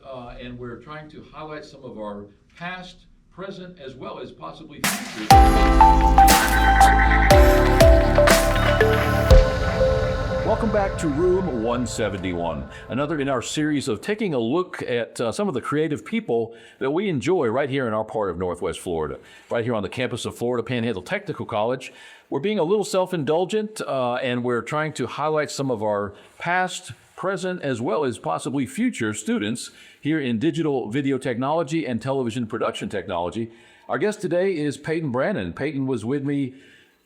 and we're trying to highlight some of our past, present, as well as possibly future. Welcome back to Room 171, another in our series of taking a look at some of the creative people that we enjoy right here in our part of Northwest Florida, right here on the campus of Florida Panhandle Technical College. We're being a little self-indulgent, and we're trying to highlight some of our past, present, as well as possibly future students here in digital video technology and television production technology. Our guest today is Peyton Brannan. Peyton was with me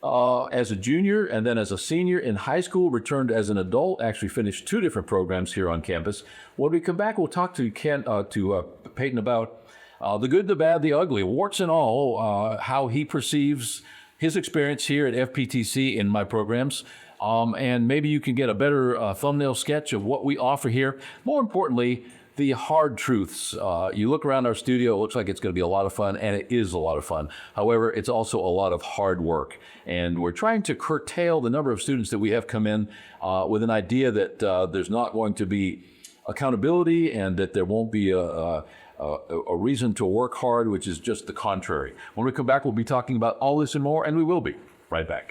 as a junior and then as a senior in high school, returned as an adult, actually finished 2 different programs here on campus. When we come back, we'll talk to Peyton about the good, the bad, the ugly, warts and all, how he perceives his experience here at FPTC in my programs. And maybe you can get a better thumbnail sketch of what we offer here. More importantly, the hard truths. You look around our studio, it looks like it's going to be a lot of fun, and it is a lot of fun. However, it's also a lot of hard work. And we're trying to curtail the number of students that we have come in with an idea that there's not going to be accountability and that there won't be a reason to work hard, which is just the contrary. When we come back, we'll be talking about all this and more, and we will be right back.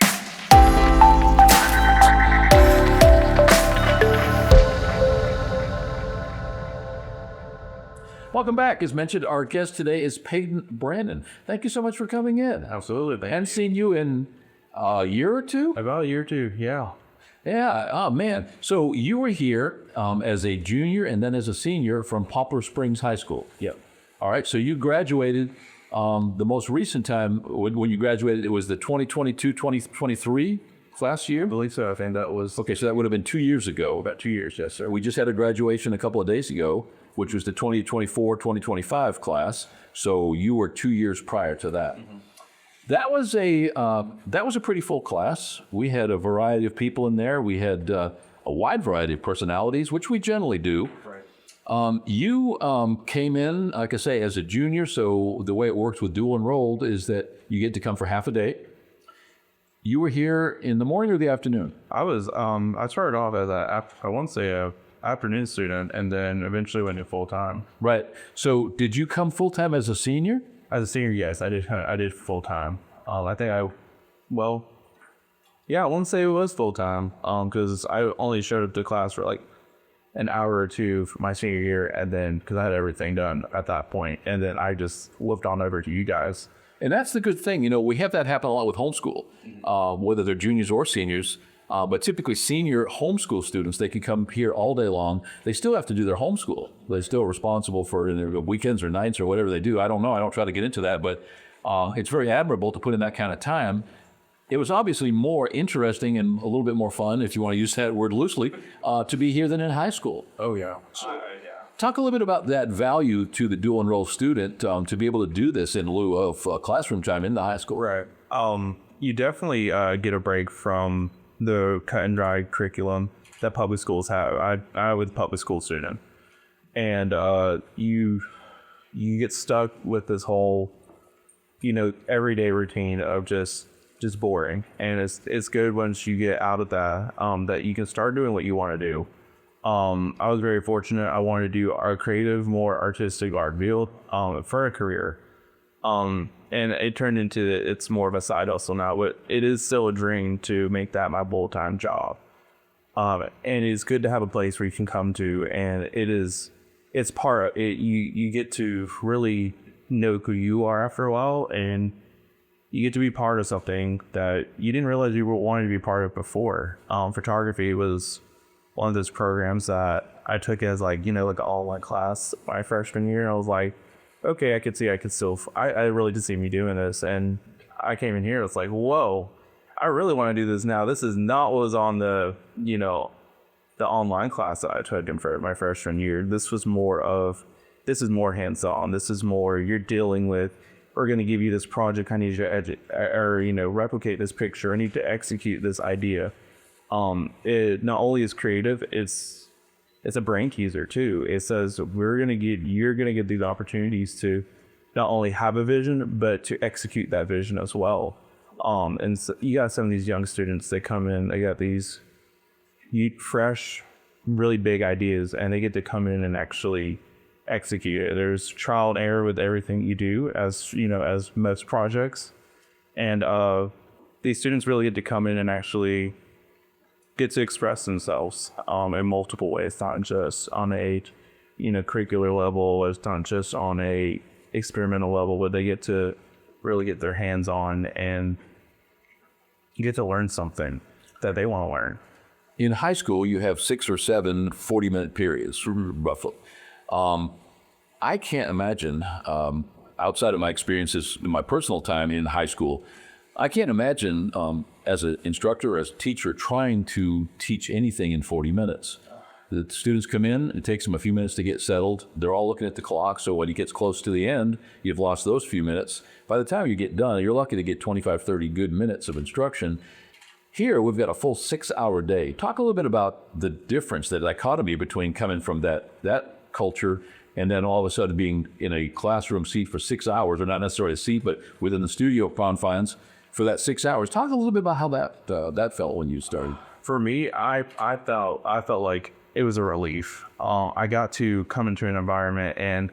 Welcome back. As mentioned, our guest today is Peyton Brannan. Thank you so much for coming in. Absolutely. Hadn't seen you in a year or two? About a year or two, yeah. Yeah, oh man. So you were here as a junior and then as a senior from Poplar Springs High School. Yep. All right, so you graduated the most recent time, when you graduated, it was the 2022-2023 class year? I believe so. I think that was... Okay, so that would have been 2 years ago. About 2 years, yes, sir. We just had a graduation a couple of days ago, which was the 2024-2025 class. So you were 2 years prior to that. Mm-hmm. That was a pretty full class. We had a variety of people in there. We had a wide variety of personalities, which we generally do. Right. You came in, like I say, as a junior. So the way it works with dual enrolled is that you get to come for half a day. You were here in the morning or the afternoon? I was. I started off as a afternoon student, and then eventually went to full time. Right. So did you come full time as a senior? As a senior, yes, I did. I did full time. I think I wouldn't say it was full time, because I only showed up to class for like an hour or two for my senior year, and then because I had everything done at that point, and then I just whipped on over to you guys. And that's the good thing. You know, we have that happen a lot with homeschool, whether they're juniors or seniors. But typically senior homeschool students, they can come here all day long. They still have to do their homeschool. They're still responsible for their weekends or nights or whatever they do. I don't know. I don't try to get into that. But it's very admirable to put in that kind of time. It was obviously more interesting and a little bit more fun, if you want to use that word loosely, to be here than in high school. Oh, yeah. Talk a little bit about that value to the dual enrolled student to be able to do this in lieu of classroom time in the high school. Right. You definitely get a break from the cut and dry curriculum that public schools have. I was a public school student, and you get stuck with this whole, everyday routine of just boring. And it's good once you get out of that, that you can start doing what you want to do. I was very fortunate. I wanted to do our creative, more artistic art field for a career. And it turned into, it's more of a side hustle now, but it is still a dream to make that my full-time job. And it's good to have a place where you can come to, and it's part of it. You get to really know who you are after a while, and you get to be part of something that you didn't realize you wanted to be part of before. Photography was one of those programs that I took as like an all-in class my freshman year. I was like, okay, I really did see me doing this. And I came in here, it's like, whoa, I really want to do this now. This is not what was on the online class that I took in for my freshman year. This is more hands-on. This is more, you're dealing with, we're going to give you this project. I need you to replicate this picture. I need to execute this idea. It not only is creative, it's a brain teaser too. It says you're gonna get these opportunities to not only have a vision, but to execute that vision as well. And so you got some of these young students that come in, they got these fresh, really big ideas, and they get to come in and actually execute it. There's trial and error with everything you do, as as most projects, and these students really get to come in and actually get to express themselves in multiple ways, not just on a curricular level, it's not just on a experimental level, but they get to really get their hands on and get to learn something that they want to learn. In high school, you have 6 or 7 40-minute periods, roughly. I can't imagine, outside of my experiences in my personal time in high school, I can't imagine as an instructor or as a teacher trying to teach anything in 40 minutes. The students come in, it takes them a few minutes to get settled. They're all looking at the clock, so when it gets close to the end, you've lost those few minutes. By the time you get done, you're lucky to get 25, 30 good minutes of instruction. Here, we've got a full 6-hour day. Talk a little bit about the difference, the dichotomy between coming from that culture and then all of a sudden being in a classroom seat for 6 hours, or not necessarily a seat, but within the studio confines for that 6 hours. Talk a little bit about how that felt when you started. For me, I felt like it was a relief. I got to come into an environment and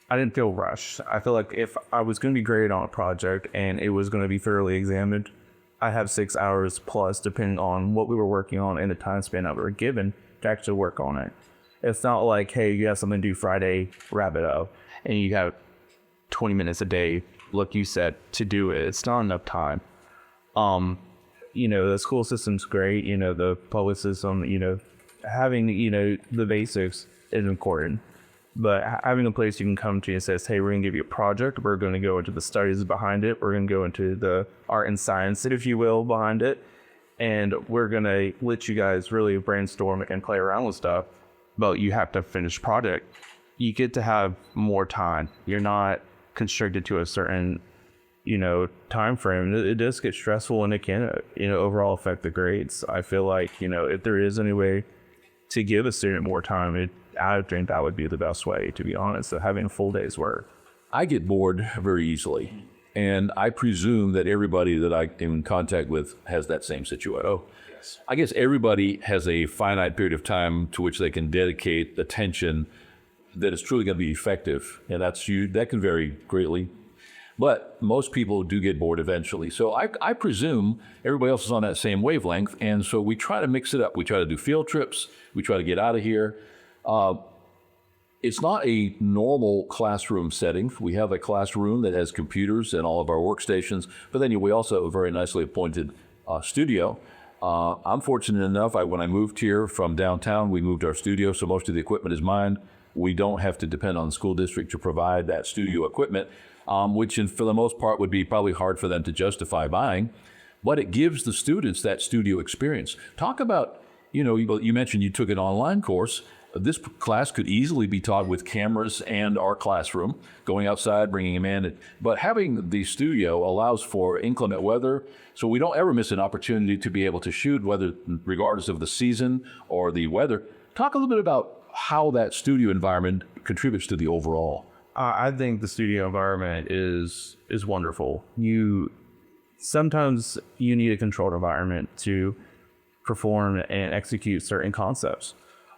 I didn't feel rushed. I feel like if I was going to be graded on a project and it was going to be thoroughly examined, I have 6 hours plus, depending on what we were working on and the time span that we were given to actually work on it. It's not like, hey, you have something to do Friday, wrap it up, and you have 20 minutes a day, like you said, to do it. It's not enough time. The school system's great. The public system, having, the basics is important. But having a place you can come to and says, hey, we're going to give you a project. We're going to go into the studies behind it. We're going to go into the art and science, if you will, behind it. And we're going to let you guys really brainstorm and play around with stuff. But you have to finish project. You get to have more time. You're not constricted to a certain, time frame. It does get stressful and it can, overall affect the grades. I feel like, if there is any way to give a student more time, I think that would be the best way, to be honest, of having a full day's work. I get bored very easily, and I presume that everybody that I'm in contact with has that same situation. Oh, yes. I guess everybody has a finite period of time to which they can dedicate attention that is truly going to be effective, and that can vary greatly. But most people do get bored eventually. So I presume everybody else is on that same wavelength, and so we try to mix it up. We try to do field trips. We try to get out of here. It's not a normal classroom setting. We have a classroom that has computers and all of our workstations, but then we also have a very nicely appointed studio. I'm fortunate enough, when I moved here from downtown, we moved our studio, so most of the equipment is mine. We don't have to depend on the school district to provide that studio equipment, which for the most part would be probably hard for them to justify buying, but it gives the students that studio experience. Talk about, you mentioned you took an online course. This class could easily be taught with cameras and our classroom, going outside, bringing them in. But having the studio allows for inclement weather, so we don't ever miss an opportunity to be able to shoot, whether regardless of the season or the weather. Talk a little bit about how that studio environment contributes to the overall. I think the studio environment is wonderful. Sometimes you need a controlled environment to perform and execute certain concepts.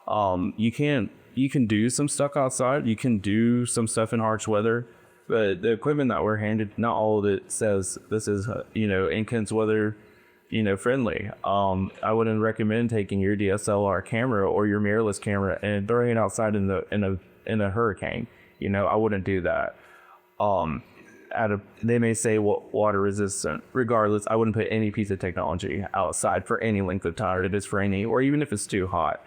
You can do some stuff outside. You can do some stuff in harsh weather, but the equipment that we're handed, not all of it says this is, intense weather, friendly. I wouldn't recommend taking your DSLR camera or your mirrorless camera and throwing it outside in a hurricane. I wouldn't do that. They may say water resistant. Regardless, I wouldn't put any piece of technology outside for any length of time, if it's rainy or even if it's too hot.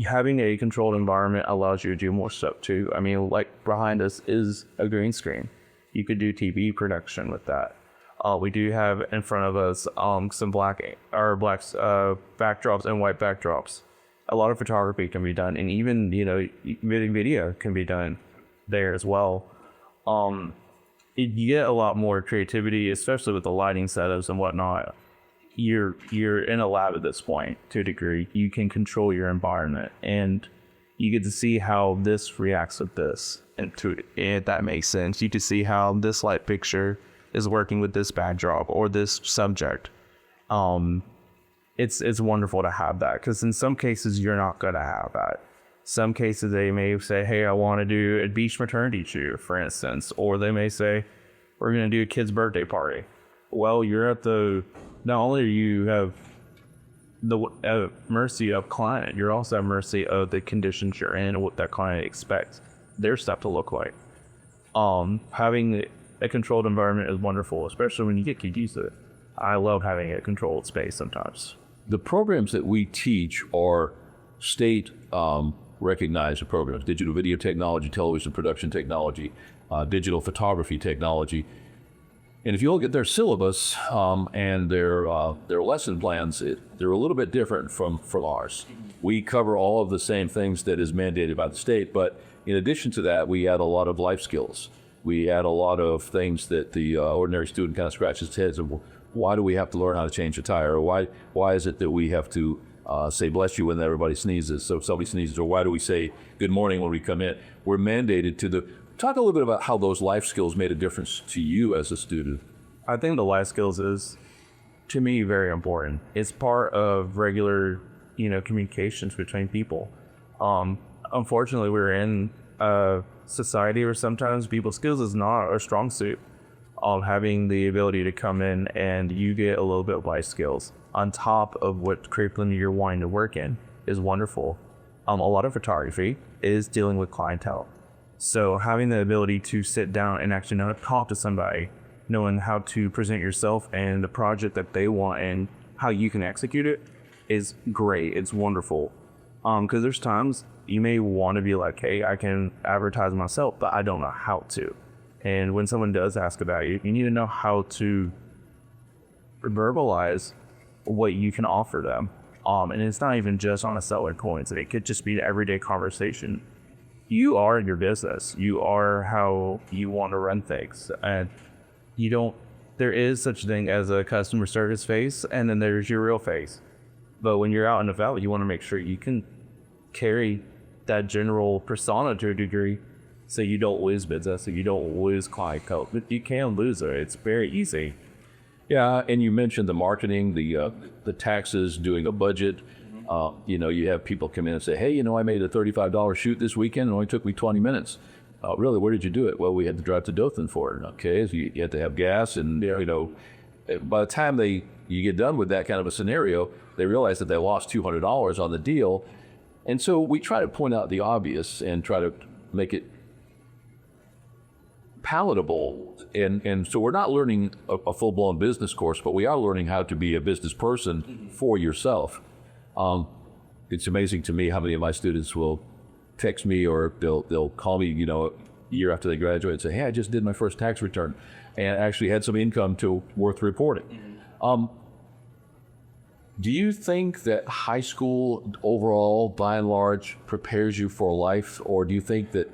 Having a controlled environment allows you to do more stuff too. I mean, like behind us is a green screen. You could do TV production with that. We do have in front of us some black backdrops and white backdrops. A lot of photography can be done, and even video can be done there as well. You get a lot more creativity, especially with the lighting setups and whatnot. You're in a lab at this point to a degree. You can control your environment, and you get to see how this reacts with this. And if that makes sense, you can see how this light picture is working with this backdrop or this subject. It's wonderful to have that, because in some cases you're not going to have that. Some cases they may say, hey, I want to do a beach maternity shoot, for instance, or they may say, we're going to do a kid's birthday party. Well, you're at not only are you have the mercy of client, you're also at mercy of the conditions you're in and what that client expects their stuff to look like. Having a controlled environment is wonderful, especially when you get used to it. I love having a controlled space sometimes. The programs that we teach are state recognized programs: digital video technology, television production technology, digital photography technology. And if you look at their syllabus and their lesson plans, they're a little bit different from ours. We cover all of the same things that is mandated by the state, but in addition to that, we add a lot of life skills. We add a lot of things that the ordinary student kind of scratches his head and, why do we have to learn how to change a tire? Or why is it that we have to say bless you when everybody sneezes? So if somebody sneezes, or why do we say good morning when we come in? We're mandated to talk a little bit about how those life skills made a difference to you as a student. I think the life skills is, to me, very important. It's part of regular, communications between people. Unfortunately, we're in a society where sometimes people's skills is not a strong suit. Having the ability to come in and you get a little bit of life skills on top of what curriculum you're wanting to work in is wonderful. A lot of photography is dealing with clientele. So having the ability to sit down and actually know how to talk to somebody, knowing how to present yourself and the project that they want and how you can execute it is great. It's wonderful. Because there's times you may want to be like, hey, I can advertise myself, but I don't know how to. And when someone does ask about you, you need to know how to verbalize what you can offer them. And it's not even just on a selling coins. It could just be an everyday conversation. You are your business. You are how you want to run things. And there is such a thing as a customer service face, and then there's your real face. But when you're out in the valley, you want to make sure you can carry that general persona to a degree, so you don't lose business, so you don't lose clientele. But you can lose it. It's very easy. Yeah, and you mentioned the marketing, the taxes, doing a budget. You have people come in and say, hey, I made a $35 shoot this weekend. It only took me 20 minutes. Really, where did you do it? Well, we had to drive to Dothan for it. Okay, so you had to have gas, and by the time you get done with that kind of a scenario, they realize that they lost $200 on the deal. And so we try to point out the obvious and try to make it palatable. And so we're not learning a full-blown business course, but we are learning how to be a business person for yourself. It's amazing to me how many of my students will text me, or they'll call me, a year after they graduate and say, hey, I just did my first tax return and actually had some income worth reporting. Do you think that high school overall, by and large, prepares you for life, or do you think that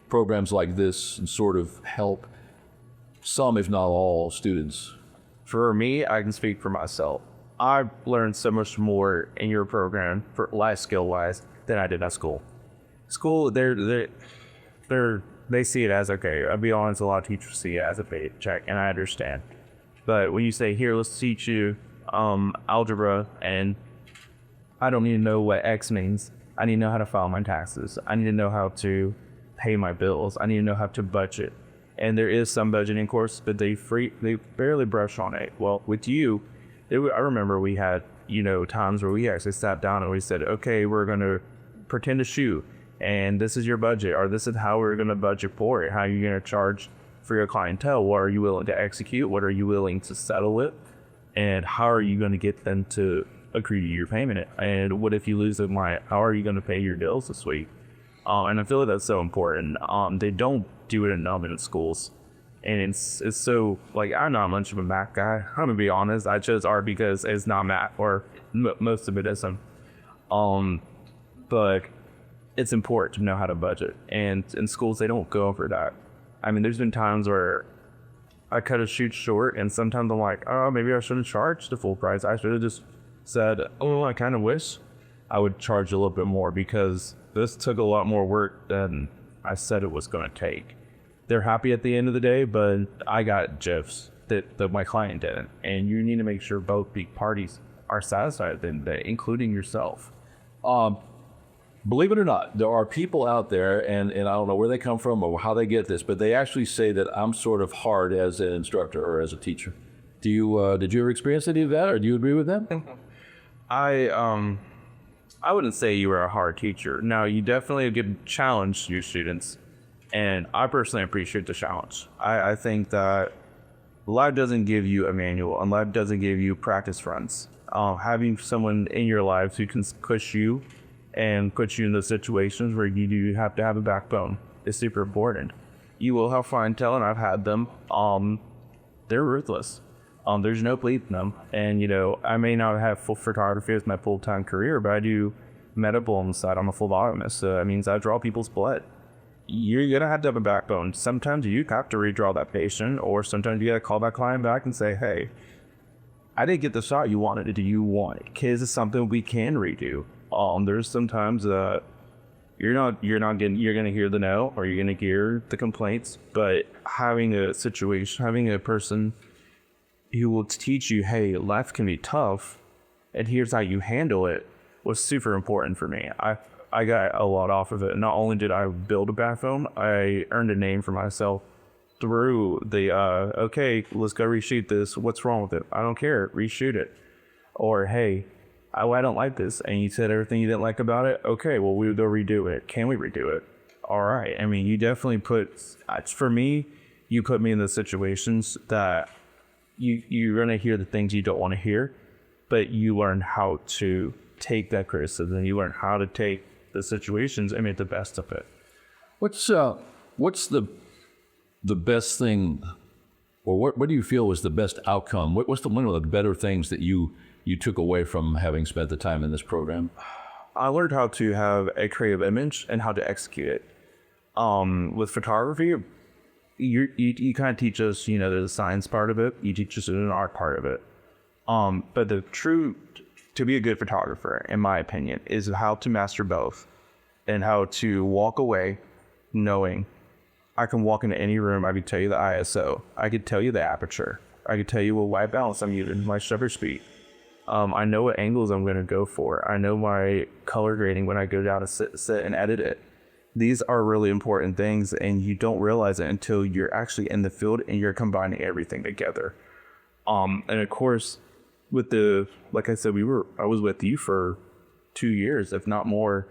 programs like this sort of help some, if not all, students? For me, I can speak for myself. I've learned so much more in your program for life skill wise than I did at school. School, they see it as, okay, I'll be honest, a lot of teachers see it as a paycheck, and I understand. But when you say, here, let's teach you algebra, and I don't need to know what X means. I need to know how to file my taxes. I need to know how to pay my bills. I need to know how to budget. And there is some budgeting course, but they barely brush on it. Well, with you, I remember we had, times where we actually sat down and we said, okay, we're going to pretend to shoot, and this is your budget, or this is how we're going to budget for it. How are you going to charge for your clientele? What are you willing to execute? What are you willing to settle with? And how are you going to get them to agree to your payment? And what if you lose them? How are you going to pay your bills this week? And I feel like that's so important. They don't do it enough in schools. And it's so, I'm not much of a math guy. I'm going to be honest. I chose art because it's not math, or most of it isn't. But it's important to know how to budget. And in schools, they don't go over that. I mean, there's been times where I cut a shoot short, and sometimes I'm like, oh, maybe I shouldn't charge the full price. I should have just said, oh, I kind of wish I would charge a little bit more, because this took a lot more work than I said it was going to take. They're happy at the end of the day, but I got GIFs that my client didn't. And you need to make sure both parties are satisfied at the end of the day, including yourself. believe it or not, there are people out there, and I don't know where they come from or how they get this, but they actually say that I'm sort of hard as an instructor or as a teacher. Do you did you ever experience any of that, or do you agree with them? I wouldn't say you were a hard teacher. No, you definitely give challenge to your students, and I personally appreciate the challenge. I think that life doesn't give you a manual, and life doesn't give you practice runs. Having someone in your life who can push you and put you in those situations where you do have to have a backbone is super important. You will have clientele, and I've had them. They're ruthless. There's no bleeding them. And, you know, I may not have full photography as my full-time career, but I do medical on the side. I'm a phlebotomist, so that means I draw people's blood. You're going to have a backbone. Sometimes you have to redraw that patient, or sometimes you got to call that client back and say, hey, I didn't get the shot you wanted. Do you want it? Because it's something we can redo. There's sometimes you're going to hear the no, or you're going to hear the complaints, but having a person who will teach you, hey, life can be tough, and here's how you handle it, was super important for me. I got a lot off of it. Not only did I build a backbone, I earned a name for myself through the, okay, let's go reshoot this. What's wrong with it? I don't care. Reshoot it. Or, hey, I don't like this. And you said everything you didn't like about it. Okay, well, we'll go redo it. Can we redo it? All right. I mean, you definitely for me, you put me in the situations that you're going to hear the things you don't want to hear, but you learn how to take that criticism. You learn how to take the situations and make the best of it. What's the best thing, or what do you feel was the best outcome? What's one of the better things that you took away from having spent the time in this program? I learned how to have a creative image and how to execute it. With photography, you kind of teach us, you know, there's a science part of it. You teach us an art part of it. But to be a good photographer, in my opinion, is how to master both, and how to walk away knowing I can walk into any room. I could tell you the ISO. I could tell you the aperture. I could tell you what white balance I'm using, my shutter speed. I know what angles I'm going to go for. I know my color grading when I go down to sit and edit it. These are really important things, and you don't realize it until you're actually in the field and you're combining everything together. And of course, like I said, I was with you for 2 years, if not more.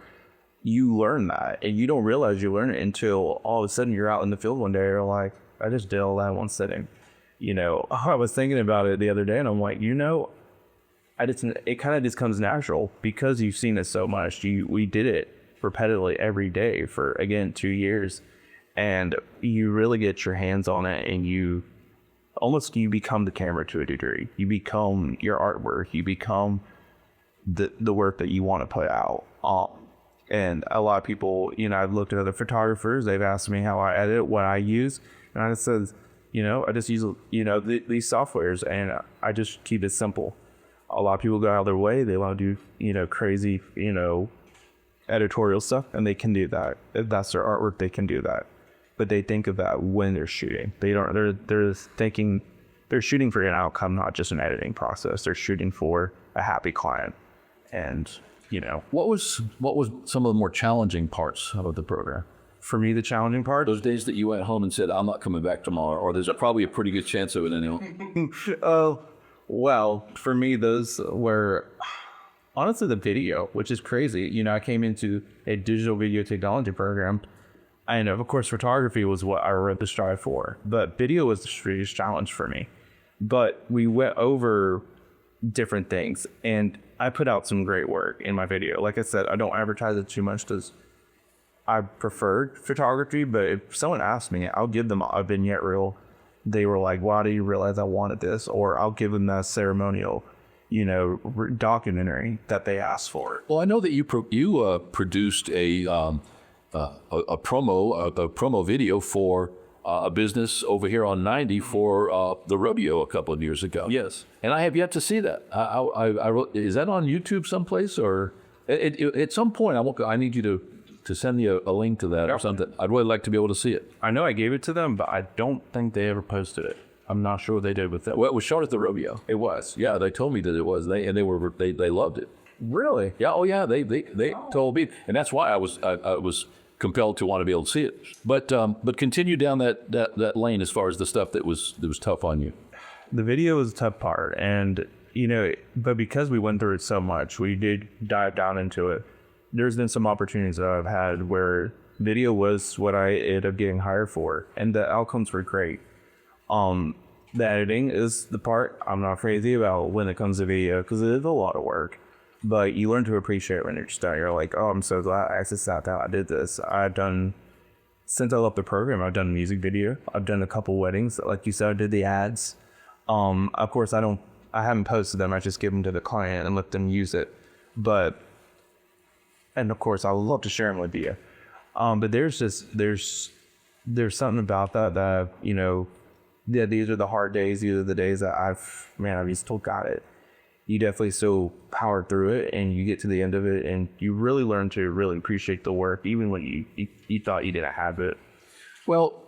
You learn that, and you don't realize you learn it until all of a sudden you're out in the field one day. You're like, I just did all that in one sitting. You know, I was thinking about it the other day, and I'm like, you know, it kind of just comes natural because you've seen it so much. We did it repetitively every day for, again, 2 years, and you really get your hands on it, and you become the camera to a degree. You become your artwork. You become the work that you want to put out. And a lot of people, you know, I've looked at other photographers. They've asked me how I edit, what I use, and I just said, you know, I just use, you know, these softwares, and I just keep it simple. A lot of people go out of their way. They want to do, you know, crazy, you know, editorial stuff, and they can do that. If that's their artwork, they can do that. But they think of that when they're shooting. They're shooting for an outcome, not just an editing process. They're shooting for a happy client. And, you know, what was some of the more challenging parts of the program? For me, the challenging part, those days that you went home and said, I'm not coming back tomorrow, or there's probably a pretty good chance of it anyway. Well, for me, those were honestly the video, which is crazy. You know, I came into a digital video technology program, and of course, photography was what I wrote the strive for, but video was the biggest challenge for me. But we went over different things, and I put out some great work in my video. Like I said, I don't advertise it too much because I preferred photography, but if someone asked me, I'll give them a vignette reel. They were like, why do you realize I wanted this? Or I'll give them that ceremonial, you know, documentary that they asked for. Well, I know that you produced a promo video for a business over here on 90 for the rodeo a couple of years ago. Yes. And I have yet to see that. Is that on YouTube someplace, or at some point I need you to send me a link to that or something. I'd really like to be able to see it. I know I gave it to them, but I don't think they ever posted it. I'm not sure what they did with that. Well, it was shown at the rodeo. It was. Yeah, they told me that it was. They loved it. Really? Yeah, oh yeah, they told me, and that's why I was compelled to want to be able to see it. But continue down that lane as far as the stuff that was tough on you. The video was the tough part, and but because we went through it so much, we did dive down into it. There's been some opportunities that I've had where video was what I ended up getting hired for, and the outcomes were great. The editing is the part I'm not crazy about when it comes to video, because it is a lot of work. But you learn to appreciate it when you're just done. You're like, oh, I'm so glad I actually sat down. I did this. Since I left the program, I've done a music video. I've done a couple weddings. Like you said, I did the ads. Of course, I haven't posted them. I just give them to the client and let them use it. And of course, I would love to share them with you. But there's something about that, yeah, these are the hard days. These are the days that I've still got it. You definitely still power through it, and you get to the end of it, and you really learn to really appreciate the work, even when you thought you didn't have it. Well,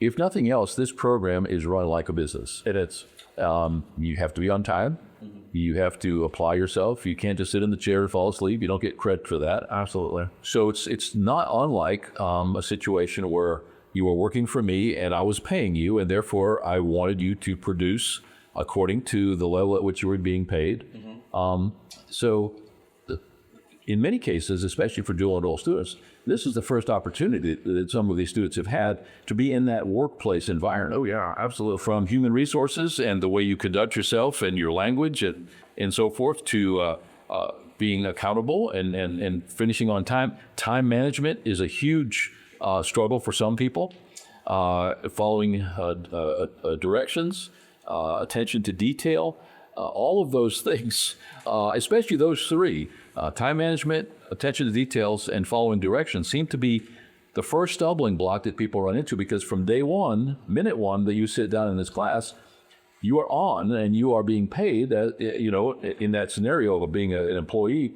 if nothing else, this program is run like a business. It is. You have to be on time. Mm-hmm. You have to apply yourself. You can't just sit in the chair and fall asleep. You don't get credit for that. Absolutely. So it's not unlike a situation where you were working for me and I was paying you, and therefore I wanted you to produce according to the level at which you were being paid. Mm-hmm. So in many cases, especially for dual enroll students, this is the first opportunity that some of these students have had to be in that workplace environment. Oh yeah, absolutely. From human resources and the way you conduct yourself and your language and so forth to being accountable and finishing on time. Time management is a huge struggle for some people. Following directions, attention to detail, all of those things, especially those three, time management, attention to details, and following directions seem to be the first stumbling block that people run into, because from day one, minute one that you sit down in this class, you are on and you are being paid, in that scenario of being an employee.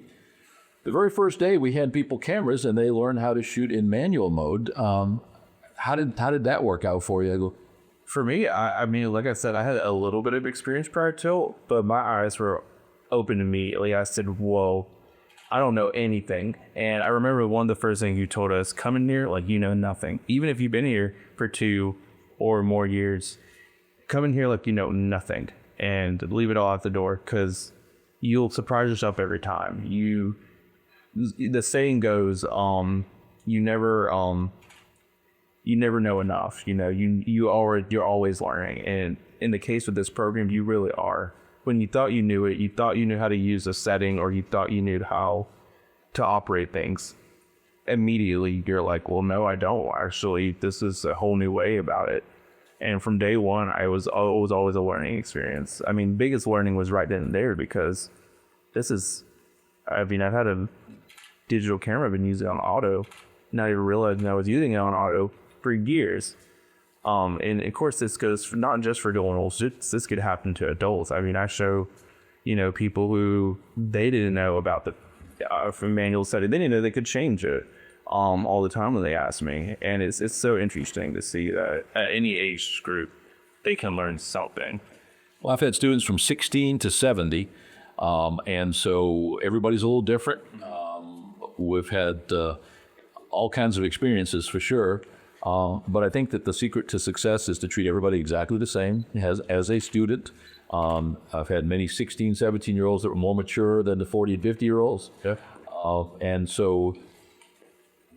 The very first day we had people cameras and they learned how to shoot in manual mode. How did that work out for you? For me, I mean, like I said, I had a little bit of experience prior to it, but my eyes were open immediately. I said, whoa, I don't know anything. And I remember one of the first things you told us, come in here like you know nothing. Even if you've been here for 2 or more years, come in here like you know nothing and leave it all out the door, because you'll surprise yourself every time. The saying goes, you never know enough. You're always learning. And in the case of this program, you really are. When you thought you knew it, you thought you knew how to use a setting, or you thought you knew how to operate things, immediately you're like, well, no, I don't. Actually, this is a whole new way about it. And from day one, it was always a learning experience. I mean, biggest learning was right then and there, because I've had a digital camera I've been using on auto, not even realizing I was using it on auto for years. And of course, this goes not just for dual enroll students. This could happen to adults. I mean, I show, people who they didn't know about the from manual setting. They didn't know they could change it all the time when they ask me. And it's so interesting to see that at any age group, they can learn something. Well, I've had students from 16 to 70, and so everybody's a little different. We've had all kinds of experiences for sure. But I think that the secret to success is to treat everybody exactly the same as a student. I've had many 16, 17-year-olds that were more mature than the 40 and 50-year-olds. Yeah. And so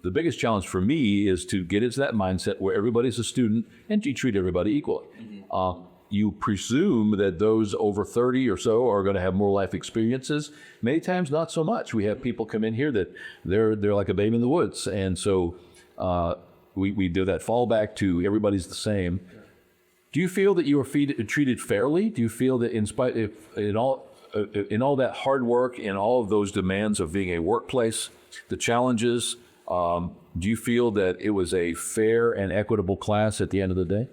the biggest challenge for me is to get into that mindset where everybody's a student and you treat everybody equally. Mm-hmm. You presume that those over 30 or so are going to have more life experiences. Many times, not so much. We have people come in here that they're like a babe in the woods. And so we do that fallback to everybody's the same. Do you feel that you are treated fairly? Do you feel that in all that hard work and all of those demands of being a workplace, the challenges, do you feel that it was a fair and equitable class at the end of the day?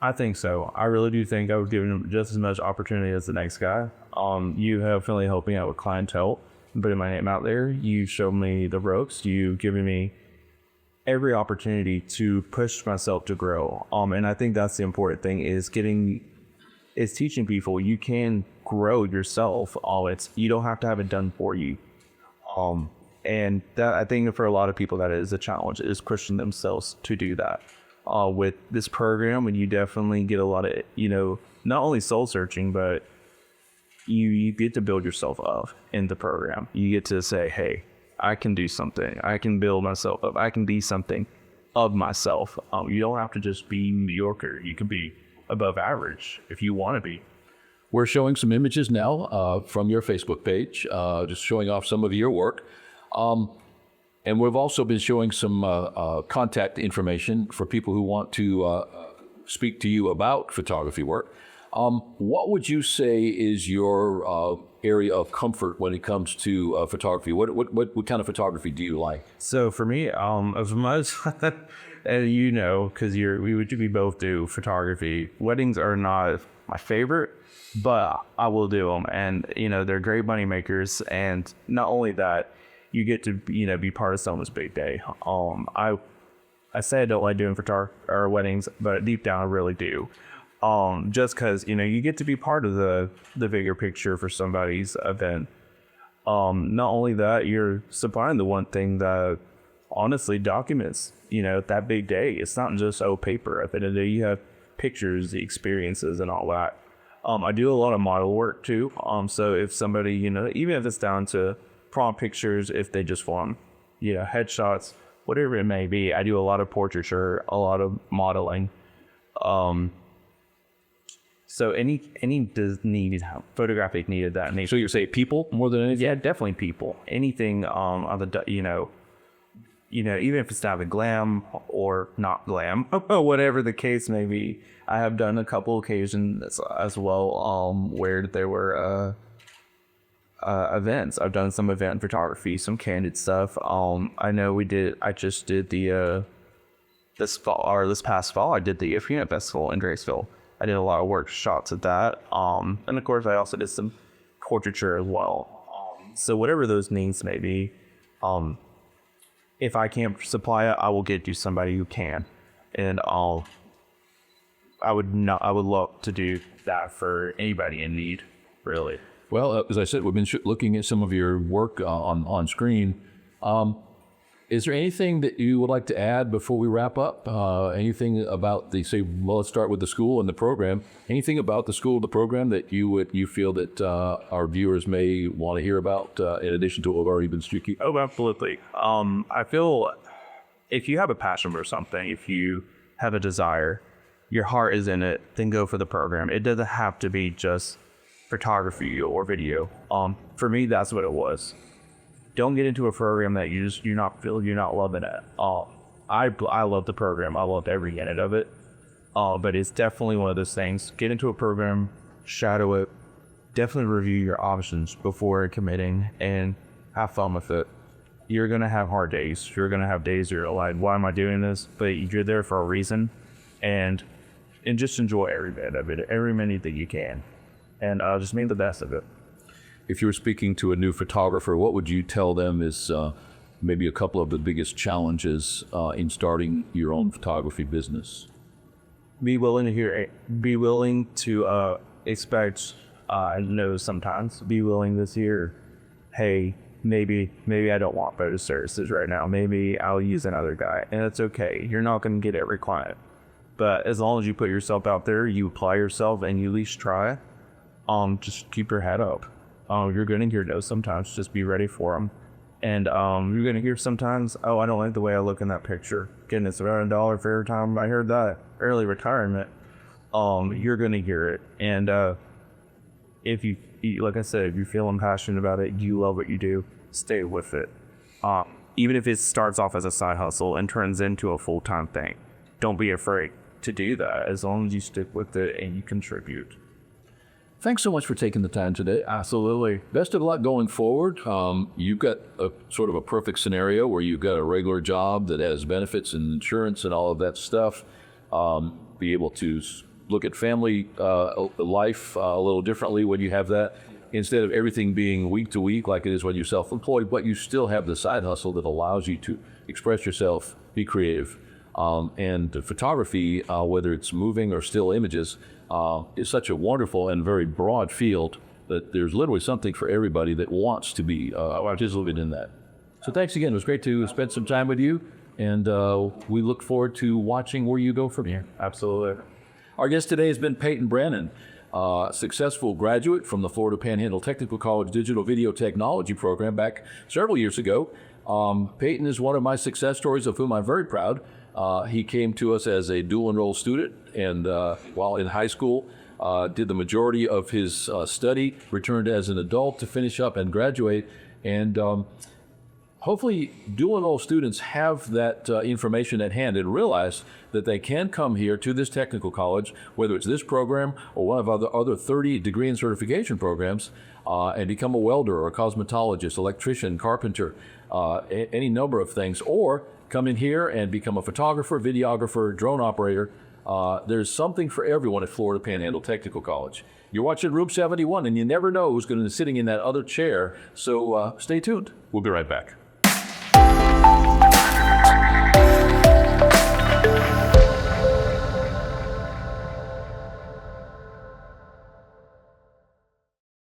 I think so. I really do think I was given him just as much opportunity as the next guy. You have definitely helped me out with clientele, putting my name out there. You showed me the ropes. You've given me every opportunity to push myself to grow. And I think that's the important thing is teaching people you can grow yourself. You don't have to have it done for you. And that, I think for a lot of people, that is a challenge, is pushing themselves to do that. With this program, and you definitely get a lot of, not only soul searching, but you get to build yourself up in the program. You get to say, hey, I can do something. I can build myself up. I can be something of myself. You don't have to just be mediocre. You can be above average if you want to be. We're showing some images now from your Facebook page, just showing off some of your work. And we've also been showing some contact information for people who want to speak to you about photography work. What would you say is your area of comfort when it comes to photography? What kind of photography do you like? So for me, as much, because we both do photography. Weddings are not my favorite, but I will do them, and they're great money makers. And not only that, you get to be part of someone's big day. I say I don't like doing or weddings, but deep down I really do. Just because you get to be part of the bigger picture for somebody's event. Not only that, you're supplying the one thing that honestly documents that big day. It's not just paper. At the end of the day, you have pictures, the experiences, and all that. I do a lot of model work too. So if somebody even if it's down to prom pictures, if they just want headshots, whatever it may be, I do a lot of portraiture, a lot of modeling. So any needed photographic needed that nature. So you say people more than anything? Yeah, definitely people. Anything on the even if it's not the glam or not glam, whatever the case may be. I have done a couple occasions as well where there were events. I've done some event photography, some candid stuff. I know I just did this past fall, I did the Peanut Festival in Graceville. I did a lot of work shots at that. And of course I also did some portraiture as well. So whatever those needs may be, if I can't supply it, I will get to somebody who can. And I would love to do that for anybody in need, really. Well, as I said, we've been looking at some of your work on screen. Is there anything that you would like to add before we wrap up? Anything about let's start with the school and the program. Anything about the school, the program that you feel that our viewers may want to hear about in addition to what we've already been speaking? Oh, absolutely. I feel if you have a passion for something, if you have a desire, your heart is in it, then go for the program. It doesn't have to be just photography or video. For me, that's what it was. Don't get into a program that you're not loving it. I love the program. I loved every minute of it. But it's definitely one of those things. Get into a program, shadow it, definitely review your options before committing, and have fun with it. You're gonna have hard days. You're gonna have days where you're like, why am I doing this? But you're there for a reason, and just enjoy every bit of it, every minute that you can, and just make the best of it. If you were speaking to a new photographer, what would you tell them is maybe a couple of the biggest challenges in starting your own photography business? Be willing to expect no sometimes. Be willing this year. Hey, maybe I don't want photo services right now. Maybe I'll use another guy, and it's okay. You're not going to get every client, but as long as you put yourself out there, you apply yourself, and you at least try. Just keep your head up. You're going to hear no sometimes. Just be ready for them. And you're going to hear sometimes, oh, I don't like the way I look in that picture. Getting $7 for every time I heard that. Early retirement. You're going to hear it. And if you, like I said, if you're feeling passionate about it, you love what you do, stay with it. Even if it starts off as a side hustle and turns into a full-time thing, don't be afraid to do that as long as you stick with it and you contribute. Thanks so much for taking the time today. Absolutely. Best of luck going forward. You've got a sort of a perfect scenario where you've got a regular job that has benefits and insurance and all of that stuff. Be able to look at family life a little differently when you have that, instead of everything being week to week like it is when you're self-employed, but you still have the side hustle that allows you to express yourself, be creative. And the photography, whether it's moving or still images, is such a wonderful and very broad field that there's literally something for everybody that wants to be participating in that. So thanks again. It was great to spend some time with you, and we look forward to watching where you go from here. Absolutely. Our guest today has been Peyton Brannan, successful graduate from the Florida Panhandle Technical College Digital Video Technology program back several years ago. Peyton is one of my success stories, of whom I'm very proud. He came to us as a dual enrolled student, and while in high school, did the majority of his study, returned as an adult to finish up and graduate. And hopefully dual enrolled students have that information at hand and realize that they can come here to this technical college, whether it's this program or one of other 30 degree and certification programs, and become a welder or a cosmetologist, electrician, carpenter, any number of things, or come in here and become a photographer, videographer, drone operator. There's something for everyone at Florida Panhandle Technical College. You're watching Room 71, and you never know who's going to be sitting in that other chair, so stay tuned. We'll be right back.